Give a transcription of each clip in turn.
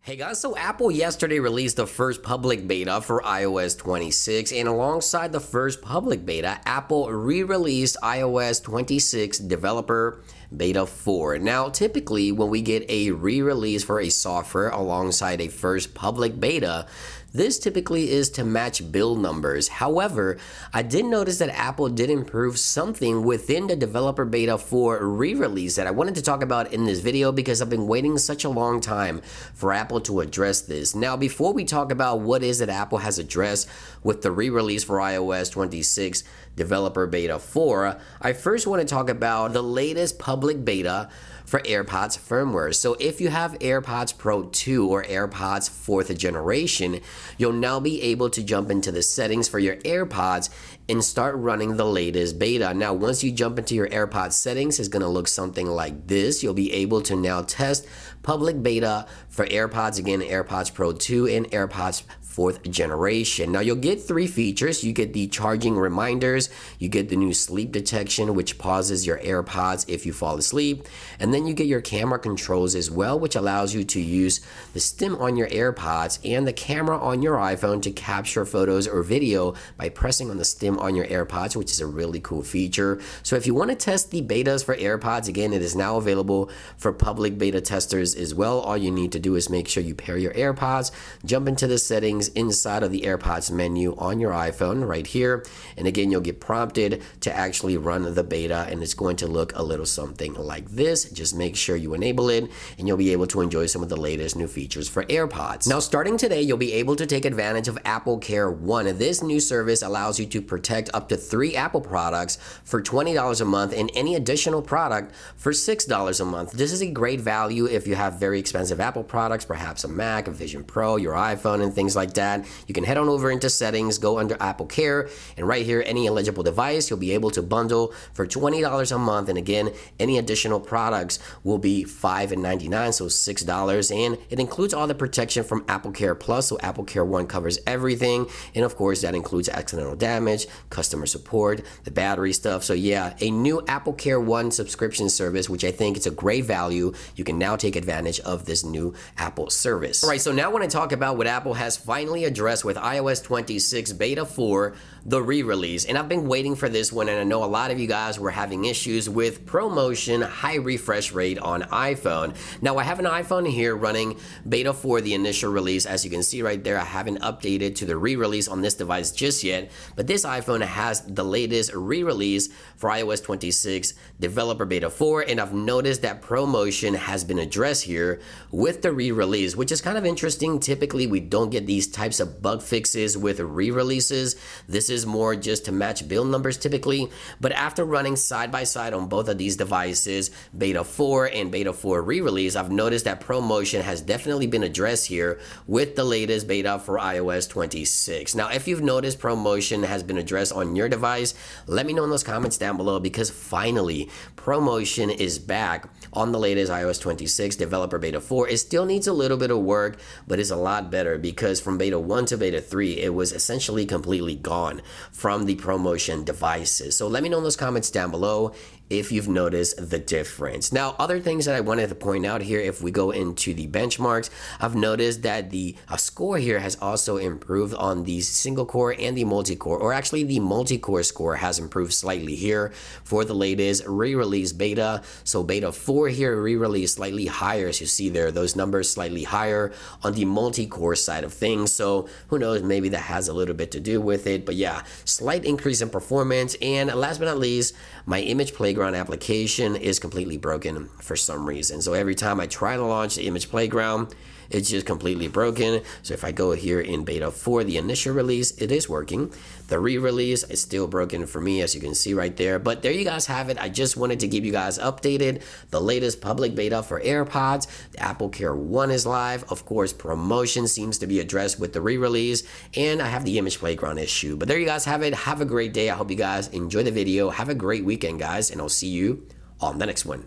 Hey guys, so Apple yesterday released the first public beta for iOS 26, and alongside the first public beta, Apple re-released iOS 26 Developer Beta 4. Now, typically when we get a re-release for a software alongside a first public beta, this typically is to match build numbers. However, I did notice that Apple did improve something within the Developer Beta 4 re-release that I wanted to talk about in this video because I've been waiting such a long time for Apple to address this. Now, before we talk about what is it Apple has addressed with the re-release for iOS 26 Developer Beta 4, I first want to talk about the latest public beta for AirPods firmware. So if you have AirPods Pro 2 or AirPods 4th generation, you'll now be able to jump into the settings for your AirPods and start running the latest beta. Now, once you jump into your AirPods settings, it's gonna look something like this. You'll be able to now test public beta for AirPods, again, AirPods Pro 2 and AirPods 4th generation. Now, you'll get three features. You get the charging reminders, you get the new sleep detection, which pauses your AirPods if you fall asleep, and then you get your camera controls as well, which allows you to use the stim on your AirPods and the camera on your iPhone to capture photos or video by pressing on the stim on your AirPods, which is a really cool feature. So if you want to test the betas for AirPods, again, it is now available for public beta testers as well. All you need to do is make sure you pair your AirPods, jump into the settings inside of the AirPods menu on your iPhone right here, and again, you'll get prompted to actually run the beta, and it's going to look a little something like this. Just make sure you enable it and you'll be able to enjoy some of the latest new features for AirPods. Now, starting today, you'll be able to take advantage of Apple Care One. This new service allows you to protect up to 3 Apple products for $20 a month and any additional product for $6 a month. This is a great value if you have very expensive Apple products, perhaps a Mac, a Vision Pro, your iPhone, and things like that. You can head on over into settings, go under Apple Care, and right here, any eligible device, you'll be able to bundle for $20 a month. And again, any additional products will be $5.99, so $6, and it includes all the protection from Apple Care Plus. So Apple Care One covers everything, and of course that includes accidental damage, customer support, the battery stuff. So yeah, a new Apple Care One subscription service, which I think it's a great value. You can now take advantage of this new Apple service. All right, so now I want to talk about what Apple has finally addressed with iOS 26 Beta 4, the re-release. And I've been waiting for this one, and I know a lot of you guys were having issues with ProMotion high refresh rate on iPhone. Now, I have an iPhone here running Beta 4, the initial release. As you can see right there, I haven't updated to the re-release on this device just yet, but this iPhone has the latest re-release for iOS 26 Developer Beta 4, and I've noticed that ProMotion has been addressed here with the re-release, which is kind of interesting. Typically, we don't get these types of bug fixes with re-releases. This is more just to match build numbers typically, but after running side by side on both of these devices, Beta 4 and Beta 4 re-release, I've noticed that ProMotion has definitely been addressed here with the latest beta for iOS 26. Now, if you've noticed ProMotion has been addressed on your device, let me know in those comments down below, because finally ProMotion is back on the latest iOS 26 Developer Beta 4. It still needs a little bit of work, but it's a lot better, because from Beta 1 to Beta 3, it was essentially completely gone from the ProMotion devices. So let me know in those comments down below if you've noticed the difference. Now, other things that I wanted to point out here, if we go into the benchmarks, I've noticed that the score here has also improved on the single core and the multi-core, or actually the multi-core score has improved slightly here for the latest re-release beta. So Beta 4 here re-released slightly higher, as you see there, those numbers slightly higher on the multi-core side of things. So who knows, maybe that has a little bit to do with it, but yeah, slight increase in performance. And last but not least, my Image Playground application is completely broken for some reason. So every time I try to launch the Image Playground, it's just completely broken. So if I go here in Beta 4, the initial release, it is working. The re-release is still broken for me, as you can see right there. But there you guys have it. I just wanted to give you guys updated the latest public beta for AirPods. The Apple Care One is live. Of course, ProMotion seems to be addressed with the re-release, and I have the Image Playground issue. But there you guys have it. Have a great day. I hope you guys enjoy the video. Have a great weekend, guys, and I'll see you on the next one.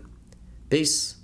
Peace.